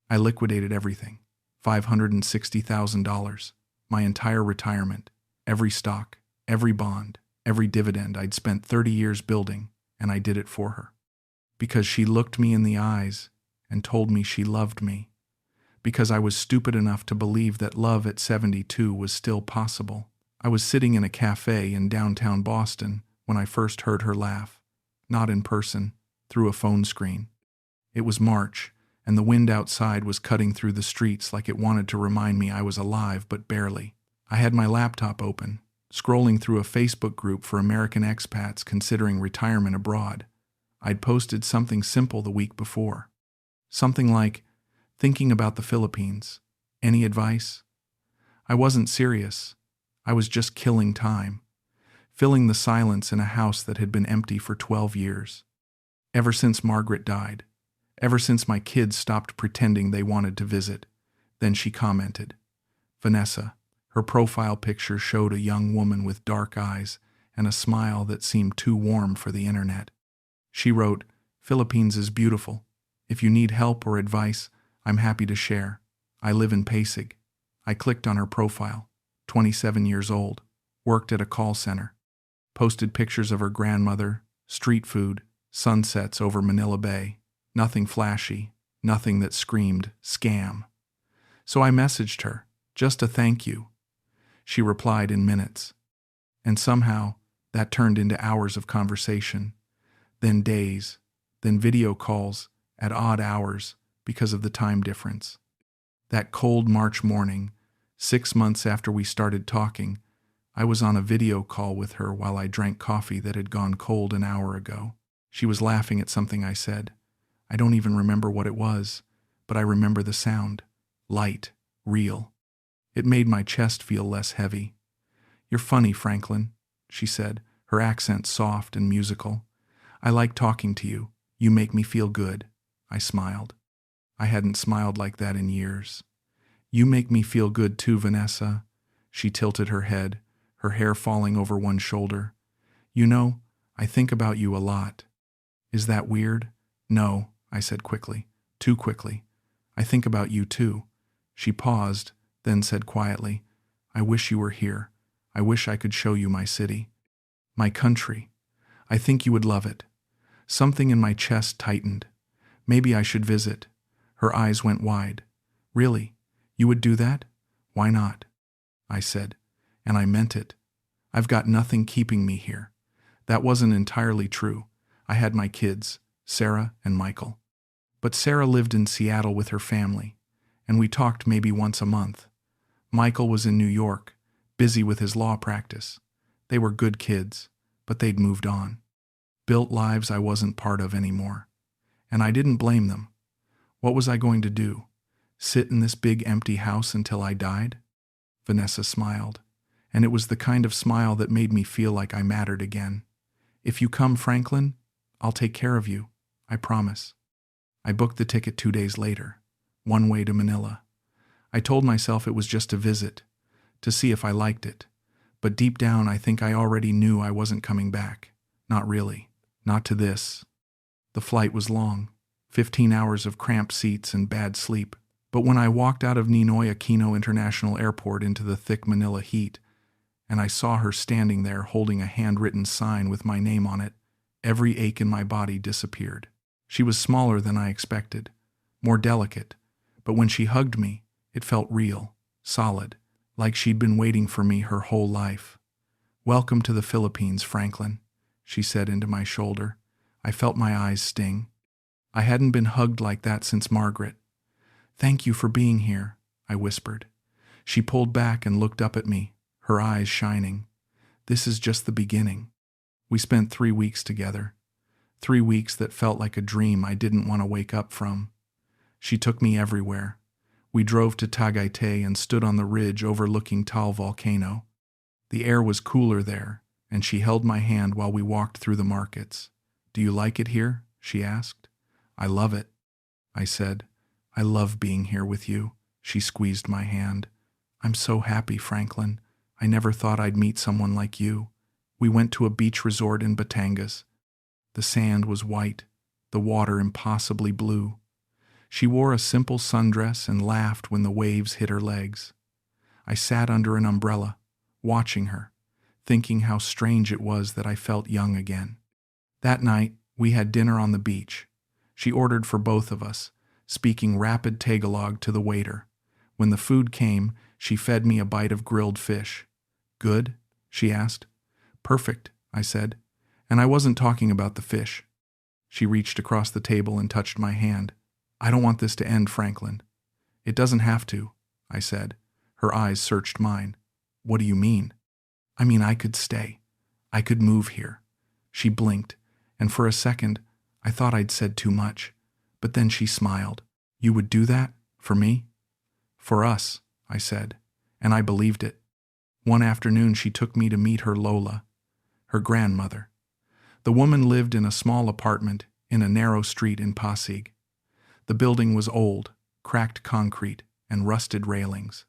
I liquidated everything. $560,000. My entire retirement. Every stock, every bond, every dividend I'd spent 30 years building, and I did it for her. Because she looked me in the eyes and told me she loved me. Because I was stupid enough to believe that love at 72 was still possible. I was sitting in a cafe in downtown Boston when I first heard her laugh. Not in person, through a phone screen. It was March, and the wind outside was cutting through the streets like it wanted to remind me I was alive, but barely. I had my laptop open, scrolling through a Facebook group for American expats considering retirement abroad. I'd posted something simple the week before. Something like, thinking about the Philippines. Any advice? I wasn't serious. I was just killing time, filling the silence in a house that had been empty for 12 years. Ever since Margaret died. Ever since my kids stopped pretending they wanted to visit. Then she commented. Vanessa. Her profile picture showed a young woman with dark eyes and a smile that seemed too warm for the internet. She wrote, Philippines is beautiful. If you need help or advice, I'm happy to share. I live in Pasig. I clicked on her profile. 27 years old. Worked at a call center. Posted pictures of her grandmother, street food, sunsets over Manila Bay. Nothing flashy, nothing that screamed, scam. So I messaged her, just a thank you. She replied in minutes. And somehow, that turned into hours of conversation. Then days, then video calls at odd hours because of the time difference. That cold March morning, 6 months after we started talking, I was on a video call with her while I drank coffee that had gone cold an hour ago. She was laughing at something I said. I don't even remember what it was, but I remember the sound. Light, real. It made my chest feel less heavy. You're funny, Franklin, she said, her accent soft and musical. I like talking to you. You make me feel good. I smiled. I hadn't smiled like that in years. You make me feel good too, Vanessa. She tilted her head, her hair falling over one shoulder. You know, I think about you a lot. Is that weird? No, I said quickly, too quickly. I think about you too. She paused, then said quietly, I wish you were here. I wish I could show you my city. My country. I think you would love it. Something in my chest tightened. Maybe I should visit. Her eyes went wide. Really? You would do that? Why not? I said, and I meant it. I've got nothing keeping me here. That wasn't entirely true. I had my kids, Sarah and Michael. But Sarah lived in Seattle with her family, and we talked maybe once a month. Michael was in New York, busy with his law practice. They were good kids, but they'd moved on. Built lives I wasn't part of anymore. And I didn't blame them. What was I going to do? Sit in this big empty house until I died? Vanessa smiled, and it was the kind of smile that made me feel like I mattered again. If you come, Franklin, I'll take care of you, I promise. I booked the ticket 2 days later, one way to Manila. I told myself it was just a visit, to see if I liked it. But deep down, I think I already knew I wasn't coming back. Not really. Not to this. The flight was long, 15 hours of cramped seats and bad sleep. But when I walked out of Ninoy Aquino International Airport into the thick Manila heat, and I saw her standing there holding a handwritten sign with my name on it, every ache in my body disappeared. She was smaller than I expected, more delicate, but when she hugged me, it felt real, solid, like she'd been waiting for me her whole life. Welcome to the Philippines, Franklin, she said into my shoulder. I felt my eyes sting. I hadn't been hugged like that since Margaret. Thank you for being here, I whispered. She pulled back and looked up at me, her eyes shining. This is just the beginning. We spent 3 weeks together. 3 weeks that felt like a dream I didn't want to wake up from. She took me everywhere. We drove to Tagaytay and stood on the ridge overlooking Taal Volcano. The air was cooler there, and she held my hand while we walked through the markets. Do you like it here? She asked. I love it, I said. I love being here with you. She squeezed my hand. I'm so happy, Franklin. I never thought I'd meet someone like you. We went to a beach resort in Batangas. The sand was white, the water impossibly blue. She wore a simple sundress and laughed when the waves hit her legs. I sat under an umbrella, watching her, thinking how strange it was that I felt young again. That night, we had dinner on the beach. She ordered for both of us, speaking rapid Tagalog to the waiter. When the food came, she fed me a bite of grilled fish. "Good?" she asked. "Perfect," I said, and I wasn't talking about the fish. She reached across the table and touched my hand. "I don't want this to end, Franklin." "It doesn't have to," I said. Her eyes searched mine. "What do you mean?" "I mean I could stay. I could move here." She blinked, and for a second, I thought I'd said too much. But then she smiled. "You would do that? For me?" "For us," I said, and I believed it. One afternoon she took me to meet her Lola, her grandmother. The woman lived in a small apartment in a narrow street in Pasig. The building was old, cracked concrete, and rusted railings.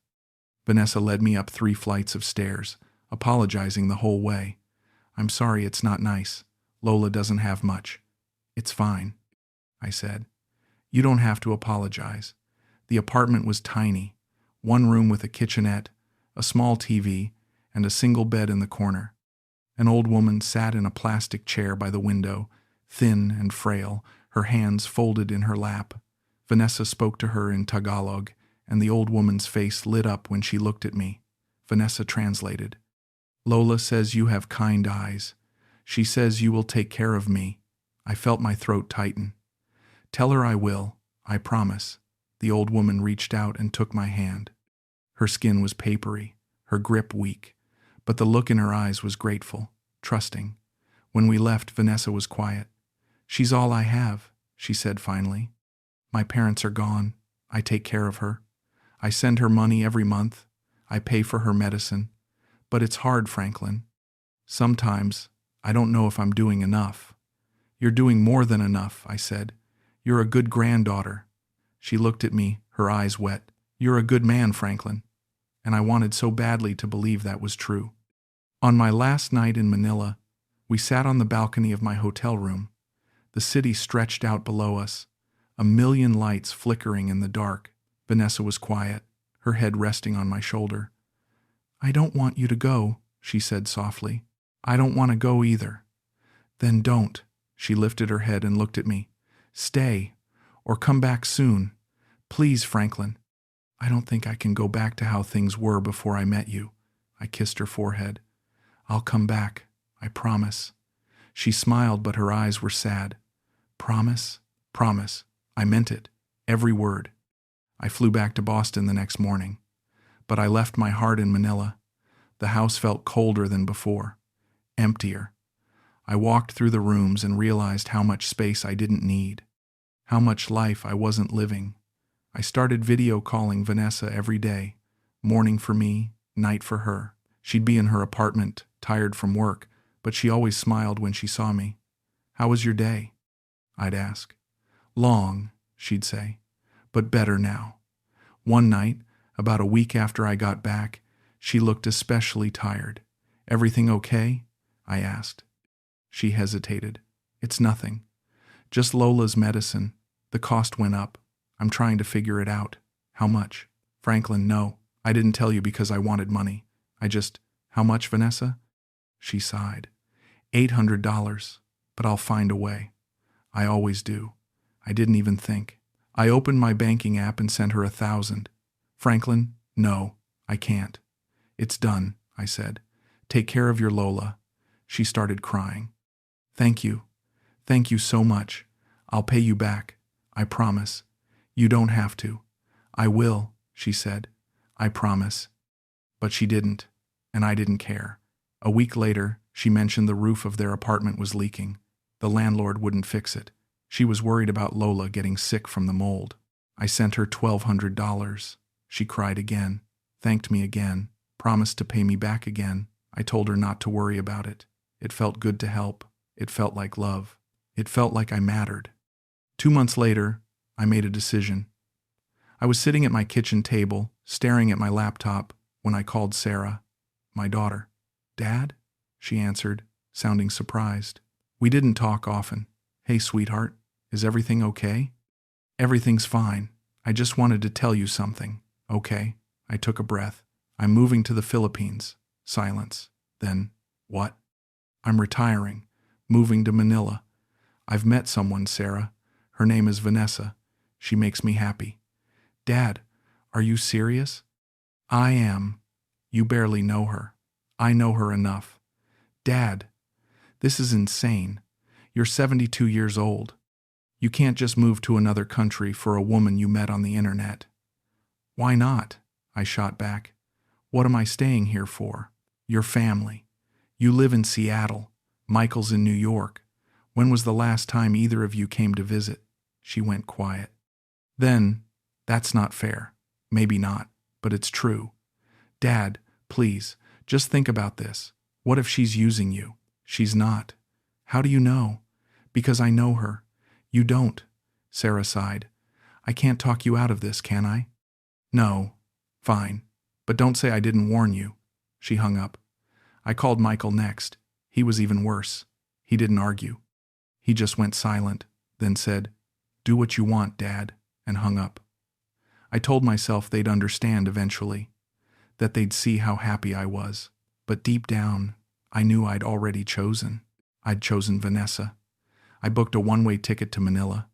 Vanessa led me up 3 flights of stairs, apologizing the whole way. "I'm sorry, it's not nice. Lola doesn't have much." "It's fine," I said. "You don't have to apologize." The apartment was tiny, one room with a kitchenette, a small TV, and a single bed in the corner. An old woman sat in a plastic chair by the window, thin and frail, her hands folded in her lap. Vanessa spoke to her in Tagalog, and the old woman's face lit up when she looked at me. Vanessa translated. "Lola says you have kind eyes. She says you will take care of me." I felt my throat tighten. "Tell her I will. I promise." The old woman reached out and took my hand. Her skin was papery, her grip weak, but the look in her eyes was grateful, trusting. When we left, Vanessa was quiet. "She's all I have," she said finally. "My parents are gone. I take care of her. I send her money every month. I pay for her medicine. But it's hard, Franklin. Sometimes I don't know if I'm doing enough." "You're doing more than enough," I said. "You're a good granddaughter." She looked at me, her eyes wet. "You're a good man, Franklin." And I wanted so badly to believe that was true. On my last night in Manila, we sat on the balcony of my hotel room. The city stretched out below us, a million lights flickering in the dark. Vanessa was quiet, her head resting on my shoulder. "I don't want you to go," she said softly. "I don't want to go either." "Then don't." She lifted her head and looked at me. "Stay, or come back soon. Please, Franklin." "I don't think I can go back to how things were before I met you." I kissed her forehead. "I'll come back. I promise." She smiled, but her eyes were sad. "Promise?" "Promise." I meant it. Every word. I flew back to Boston the next morning. But I left my heart in Manila. The house felt colder than before. Emptier. I walked through the rooms and realized how much space I didn't need. How much life I wasn't living. I started video calling Vanessa every day. Morning for me, night for her. She'd be in her apartment, tired from work, but she always smiled when she saw me. "How was your day?" I'd ask. "Long," she'd say, "but better now." One night, about a week after I got back, she looked especially tired. "Everything okay?" I asked. She hesitated. "It's nothing. Just Lola's medicine. The cost went up. I'm trying to figure it out." "How much?" "Franklin, no. I didn't tell you because I wanted money. How much, Vanessa?" She sighed. $800, but I'll find a way. I always do. I didn't even think. I opened my banking app and sent her 1,000. "Franklin, no, I can't." "It's done," I said. "Take care of your Lola." She started crying. "Thank you. Thank you so much. I'll pay you back. I promise." "You don't have to." "I will," she said. "I promise." But she didn't, and I didn't care. A week later, she mentioned the roof of their apartment was leaking. The landlord wouldn't fix it. She was worried about Lola getting sick from the mold. I sent her $1,200. She cried again, thanked me again, promised to pay me back again. I told her not to worry about it. It felt good to help. It felt like love. It felt like I mattered. 2 months later, I made a decision. I was sitting at my kitchen table, staring at my laptop, when I called Sarah, my daughter. "Dad?" she answered, sounding surprised. We didn't talk often. "Hey, sweetheart, is everything okay?" Everything's fine. I just wanted to tell you something, okay? I took a breath. I'm moving to the Philippines. Silence. Then, what? I'm retiring. Moving to Manila. I've met someone, Sarah. Her name is Vanessa. She makes me happy. Dad, are you serious? I am. You barely know her. I know her enough. Dad, this is insane. You're 72 years old. You can't just move to another country for a woman you met on the internet. Why not? I shot back. What am I staying here for? Your family. You live in Seattle. Michael's in New York. When was the last time either of you came to visit? She went quiet. Then, that's not fair. Maybe not, but it's true. Dad, please, just think about this. What if she's using you? She's not. How do you know? Because I know her. You don't. Sarah sighed. I can't talk you out of this, can I? No. Fine. But don't say I didn't warn you. She hung up. I called Michael next. He was even worse. He didn't argue. He just went silent, then said, "Do what you want, Dad," and hung up. I told myself they'd understand eventually, that they'd see how happy I was. But deep down, I knew I'd already chosen. I'd chosen Vanessa. I booked a one-way ticket to Manila.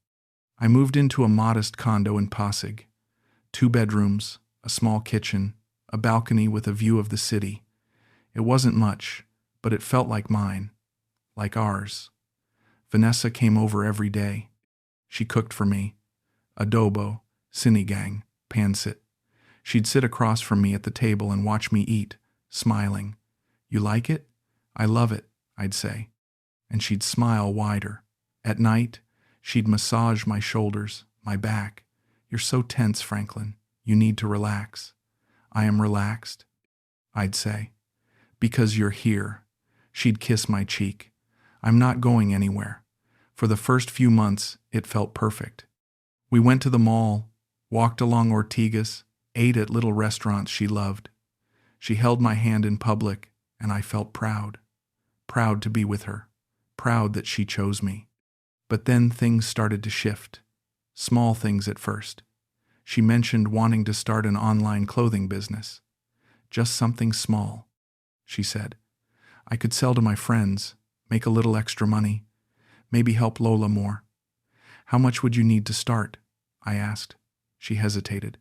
I moved into a modest condo in Pasig. 2 bedrooms, a small kitchen, a balcony with a view of the city. It wasn't much, but it felt like mine, like ours. Vanessa came over every day. She cooked for me. Adobo, sinigang, pancit. She'd sit across from me at the table and watch me eat, smiling. "You like it?" "I love it," I'd say. And she'd smile wider. At night, she'd massage my shoulders, my back. "You're so tense, Franklin. You need to relax." "I am relaxed," I'd say. "Because you're here." She'd kiss my cheek. "I'm not going anywhere." For the first few months, it felt perfect. We went to the mall, walked along Ortigas, ate at little restaurants she loved. She held my hand in public, and I felt proud. Proud to be with her. Proud that she chose me. But then things started to shift. Small things at first. She mentioned wanting to start an online clothing business. "Just something small," she said. "I could sell to my friends, make a little extra money, maybe help Lola more." "How much would you need to start?" I asked. She hesitated.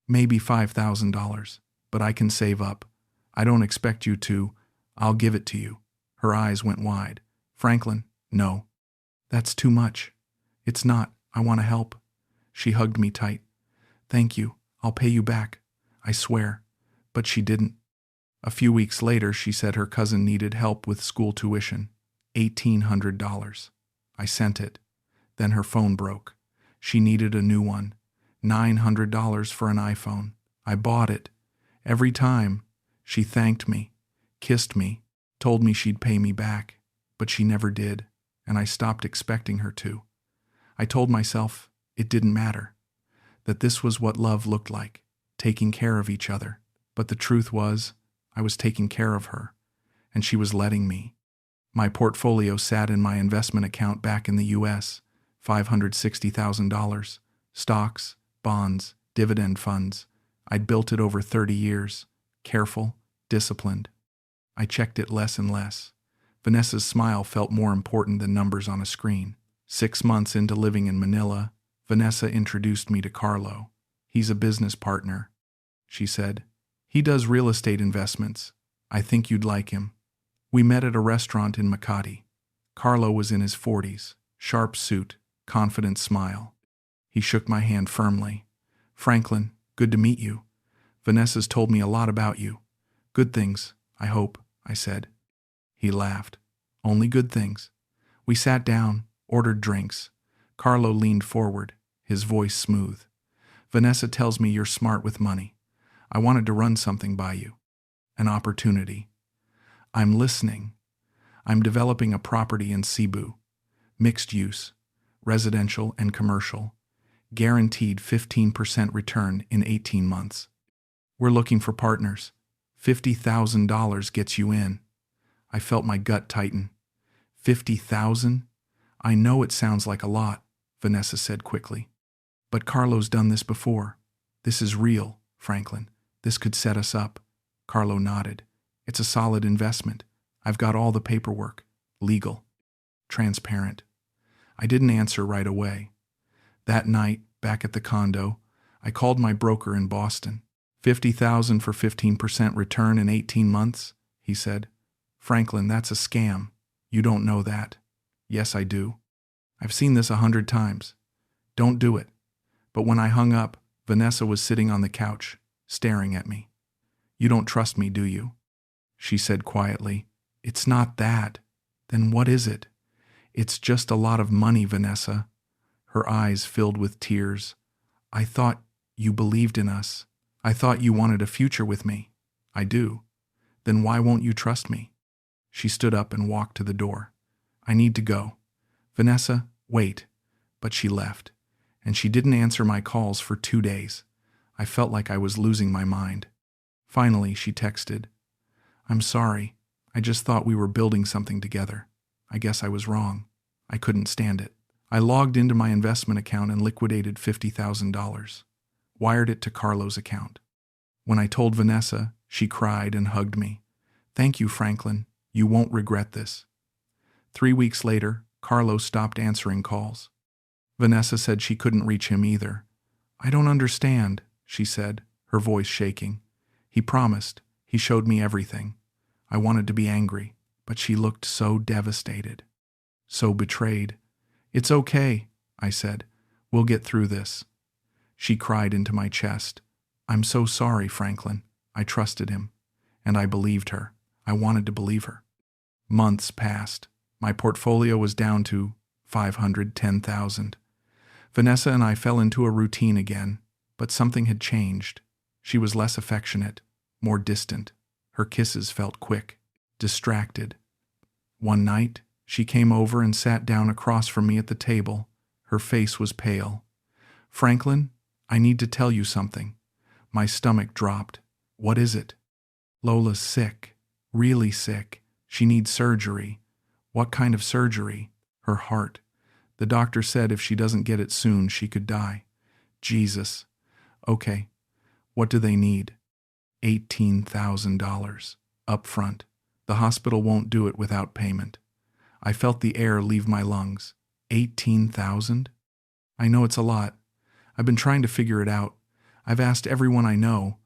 "Maybe $5,000, but I can save up. I don't expect you to. I'll give it to you." Her eyes went wide. "Franklin, no. That's too much." "It's not. I want to help." She hugged me tight. "Thank you. I'll pay you back. I swear." But she didn't. A few weeks later, she said her cousin needed help with school tuition. $1,800. I sent it. Then her phone broke. She needed a new one. $900 for an iPhone. I bought it. Every time, she thanked me, kissed me, told me she'd pay me back. But she never did, and I stopped expecting her to. I told myself it didn't matter, that this was what love looked like, taking care of each other. But the truth was, I was taking care of her, and she was letting me. My portfolio sat in my investment account back in the US, $560,000, stocks, bonds, dividend funds. I'd built it over 30 years, careful, disciplined. I checked it less and less. Vanessa's smile felt more important than numbers on a screen. 6 months into living in Manila, Vanessa introduced me to Carlo. "He's a business partner," she said. "He does real estate investments. I think you'd like him." We met at a restaurant in Makati. Carlo was in his 40s, sharp suit, confident smile. He shook my hand firmly. "Franklin, good to meet you. Vanessa's told me a lot about you. Good things, I hope," I said. He laughed. "Only good things." We sat down, ordered drinks. Carlo leaned forward, his voice smooth. "Vanessa tells me you're smart with money. I wanted to run something by you. An opportunity. I'm listening. I'm developing a property in Cebu. Mixed use, residential and commercial. Guaranteed 15% return in 18 months. We're looking for partners. $50,000 gets you in." I felt my gut tighten. 50,000? "I know it sounds like a lot," Vanessa said quickly. But Carlo's done this before. This is real, Franklin. This could set us up. Carlo nodded. It's a solid investment. I've got all the paperwork. Legal. Transparent. I didn't answer right away. That night, back at the condo, I called my broker in Boston. $50,000 for 15% return in 18 months, he said. Franklin, that's a scam. You don't know that. Yes, I do. I've seen this 100 times. Don't do it. But when I hung up, Vanessa was sitting on the couch, staring at me. You don't trust me, do you? She said quietly. It's not that. Then what is it? It's just a lot of money, Vanessa. Her eyes filled with tears. I thought you believed in us. I thought you wanted a future with me. I do. Then why won't you trust me? She stood up and walked to the door. I need to go. Vanessa, wait. But she left, and she didn't answer my calls for 2 days. I felt like I was losing my mind. Finally, she texted, I'm sorry. I just thought we were building something together. I guess I was wrong. I couldn't stand it. I logged into my investment account and liquidated $50,000. Wired it to Carlo's account. When I told Vanessa, she cried and hugged me. Thank you, Franklin. You won't regret this. 3 weeks later, Carlo stopped answering calls. Vanessa said she couldn't reach him either. I don't understand, she said, her voice shaking. He promised. He showed me everything. I wanted to be angry, but she looked so devastated, so betrayed. It's okay, I said. We'll get through this. She cried into my chest. I'm so sorry, Franklin. I trusted him, and I believed her. I wanted to believe her. Months passed. My portfolio was down to $510,000. Vanessa and I fell into a routine again, but something had changed. She was less affectionate, more distant. Her kisses felt quick, distracted. One night, she came over and sat down across from me at the table. Her face was pale. Franklin, I need to tell you something. My stomach dropped. What is it? Lola's sick, really sick. She needs surgery. What kind of surgery? Her heart. The doctor said if she doesn't get it soon, she could die. Jesus. Okay. What do they need? $18,000. Up front. The hospital won't do it without payment. I felt the air leave my lungs. 18,000? I know it's a lot. I've been trying to figure it out. I've asked everyone I know,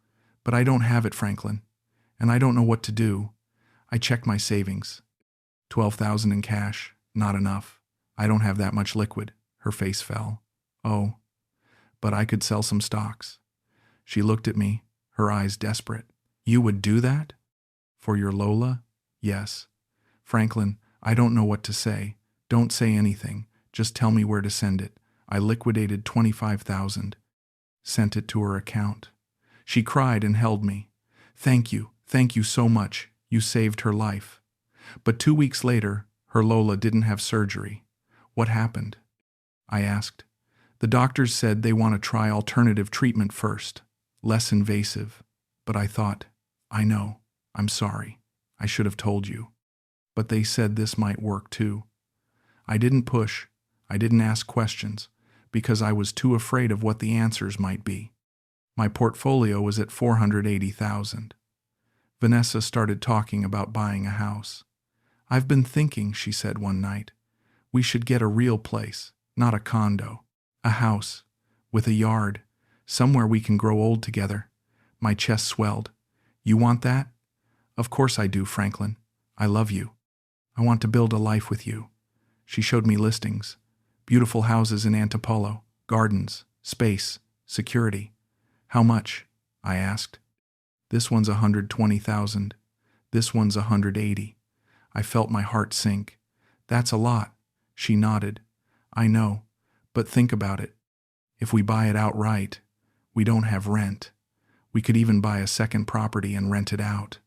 but I don't have it, Franklin. And I don't know what to do. I checked my savings. 12,000 in cash. Not enough. I don't have that much liquid. Her face fell. Oh. But I could sell some stocks. She looked at me, her eyes desperate. You would do that? For your Lola? Yes. Franklin, I don't know what to say. Don't say anything. Just tell me where to send it. I liquidated 25,000. Sent it to her account. She cried and held me. Thank you so much. You saved her life. But 2 weeks later, her Lola didn't have surgery. What happened? I asked. The doctors said they want to try alternative treatment first, less invasive. But I thought, I know, I'm sorry. I should have told you. But they said this might work too. I didn't push. I didn't ask questions, because I was too afraid of what the answers might be. My portfolio was at $480,000. Vanessa started talking about buying a house. I've been thinking, she said one night, we should get a real place, not a condo. A house, with a yard, somewhere we can grow old together. My chest swelled. You want that? Of course I do, Franklin. I love you. I want to build a life with you. She showed me listings. Beautiful houses in Antipolo, gardens, space, security. How much? I asked. This one's $120,000. This one's $180,000. I felt my heart sink. That's a lot. She nodded. I know, but think about it. If we buy it outright, we don't have rent. We could even buy a second property and rent it out.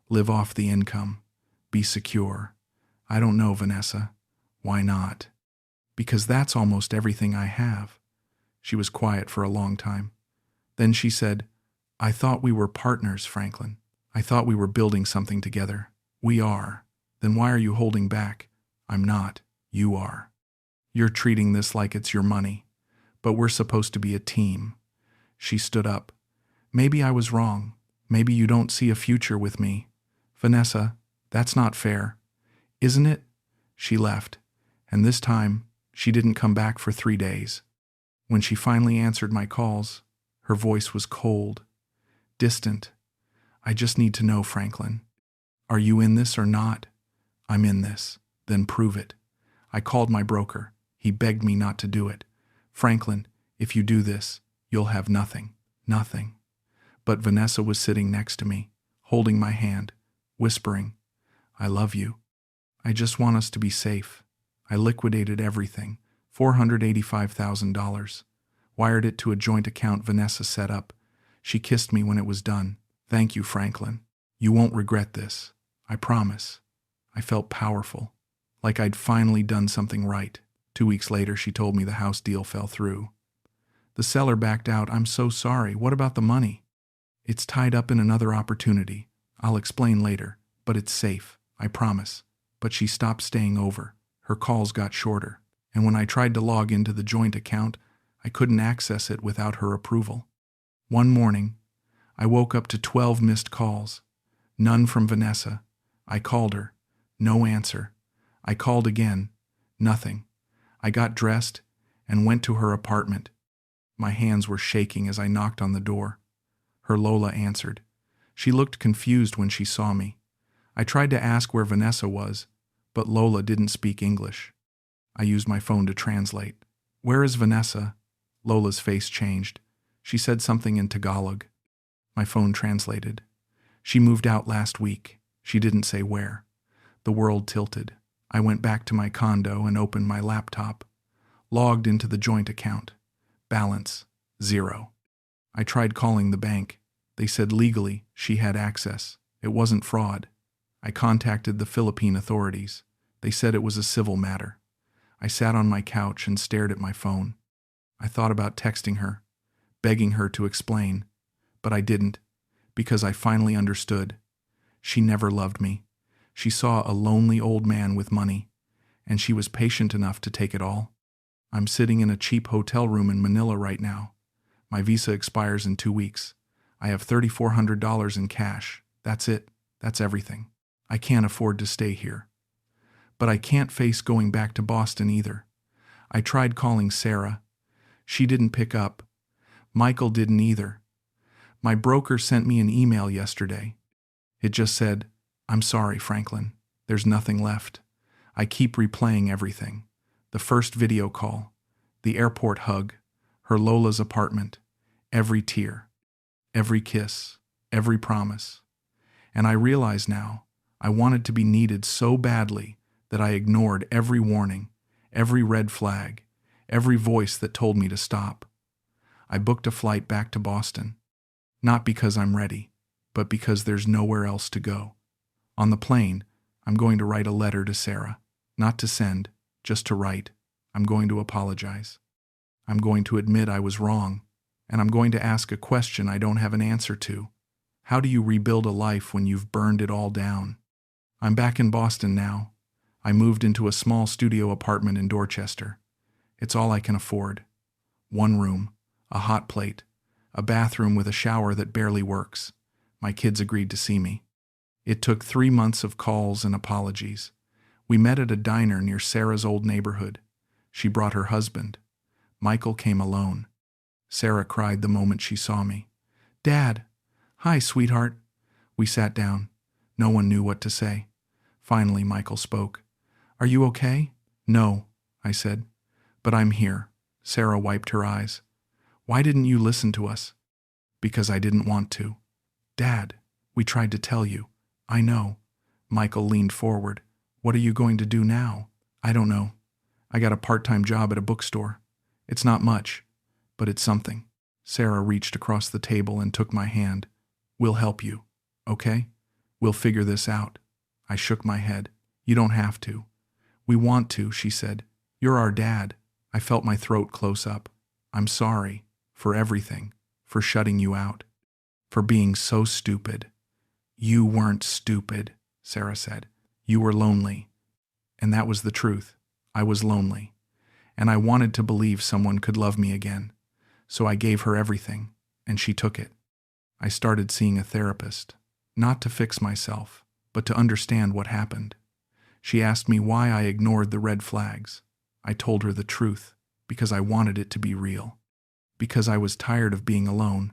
Live off the income. Be secure. I don't know, Vanessa. Why not? Because that's almost everything I have. She was quiet for a long time. Then she said, I thought we were partners, Franklin. I thought we were building something together. We are. Then why are you holding back? I'm not. You are. You're treating this like it's your money. But we're supposed to be a team. She stood up. Maybe I was wrong. Maybe you don't see a future with me. Vanessa, that's not fair. Isn't it? She left. And this time, she didn't come back for 3 days. When she finally answered my calls, her voice was cold, distant. I just need to know, Franklin. Are you in this or not? I'm in this. Then prove it. I called my broker. He begged me not to do it. Franklin, if you do this, you'll have nothing. Nothing. But Vanessa was sitting next to me, holding my hand, whispering, I love you. I just want us to be safe. I liquidated everything, $485,000. Wired it to a joint account Vanessa set up. She kissed me when it was done. Thank you, Franklin. You won't regret this. I promise. I felt powerful, like I'd finally done something right. 2 weeks later, she told me the house deal fell through. The seller backed out. I'm so sorry. What about the money? It's tied up in another opportunity. I'll explain later, but it's safe. I promise. But she stopped staying over. Her calls got shorter. And when I tried to log into the joint account, I couldn't access it without her approval. One morning, I woke up to 12 missed calls. None from Vanessa. I called her. No answer. I called again. Nothing. I got dressed and went to her apartment. My hands were shaking as I knocked on the door. Her Lola answered. She looked confused when she saw me. I tried to ask where Vanessa was, but Lola didn't speak English. I used my phone to translate. Where is Vanessa? Lola's face changed. She said something in Tagalog. My phone translated. She moved out last week. She didn't say where. The world tilted. I went back to my condo and opened my laptop. Logged into the joint account. Balance, 0. I tried calling the bank. They said legally she had access. It wasn't fraud. I contacted the Philippine authorities. They said it was a civil matter. I sat on my couch and stared at my phone. I thought about texting her, begging her to explain, but I didn't, because I finally understood. She never loved me. She saw a lonely old man with money, and she was patient enough to take it all. I'm sitting in a cheap hotel room in Manila right now. My visa expires in 2 weeks. I have $3,400 in cash. That's it. That's everything. I can't afford to stay here. But I can't face going back to Boston either. I tried calling Sarah. She didn't pick up. Michael didn't either. My broker sent me an email yesterday. It just said, I'm sorry, Franklin. There's nothing left. I keep replaying everything. The first video call, the airport hug, her Lola's apartment, every tear, every kiss, every promise. And I realize now, I wanted to be needed so badly that I ignored every warning, every red flag, every voice that told me to stop. I booked a flight back to Boston, not because I'm ready, but because there's nowhere else to go. On the plane, I'm going to write a letter to Sarah, not to send, just to write. I'm going to apologize. I'm going to admit I was wrong, and I'm going to ask a question I don't have an answer to. How do you rebuild a life when you've burned it all down? I'm back in Boston now. I moved into a small studio apartment in Dorchester. It's all I can afford. 1 room, a hot plate, a bathroom with a shower that barely works. My kids agreed to see me. It took 3 months of calls and apologies. We met at a diner near Sarah's old neighborhood. She brought her husband. Michael came alone. Sarah cried the moment she saw me. Dad! Hi, sweetheart. We sat down. No one knew what to say. Finally, Michael spoke. Are you okay? No, I said. But I'm here. Sarah wiped her eyes. Why didn't you listen to us? Because I didn't want to. Dad, we tried to tell you. I know. Michael leaned forward. What are you going to do now? I don't know. I got a part-time job at a bookstore. It's not much, but it's something. Sarah reached across the table and took my hand. We'll help you, okay? We'll figure this out. I shook my head. You don't have to. We want to, she said. You're our dad. I felt my throat close up. I'm sorry for everything, for shutting you out, for being so stupid. You weren't stupid, Sarah said. You were lonely. And that was the truth. I was lonely. and I wanted to believe someone could love me again. So I gave her everything, and she took it. I started seeing a therapist, not to fix myself, but to understand what happened. She asked me why I ignored the red flags. I told her the truth, because I wanted it to be real. Because I was tired of being alone.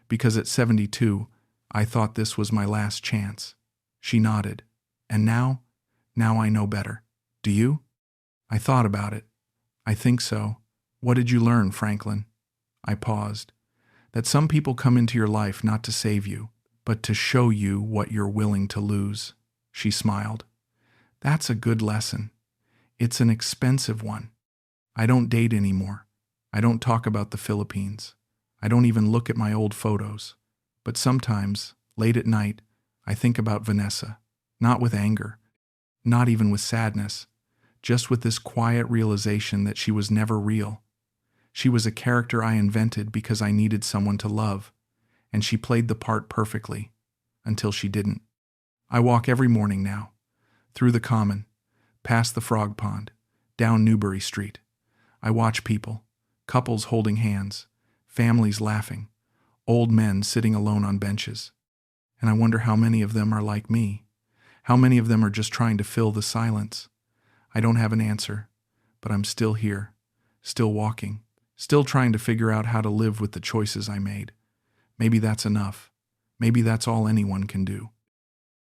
Because at 72, I thought this was my last chance. She nodded. And now I know better. Do you? I thought about it. I think so. What did you learn, Franklin? I paused. That some people come into your life not to save you, but to show you what you're willing to lose. She smiled. That's a good lesson. It's an expensive one. I don't date anymore. I don't talk about the Philippines. I don't even look at my old photos. But sometimes, late at night, I think about Vanessa. Not with anger. Not even with sadness. Just with this quiet realization that she was never real. She was a character I invented because I needed someone to love, and she played the part perfectly, until she didn't. I walk every morning now, through the common, past the frog pond, down Newbury Street. I watch people, couples holding hands, families laughing, old men sitting alone on benches. And I wonder how many of them are like me, how many of them are just trying to fill the silence. I don't have an answer, but I'm still here, still walking, still trying to figure out how to live with the choices I made. Maybe that's enough. Maybe that's all anyone can do.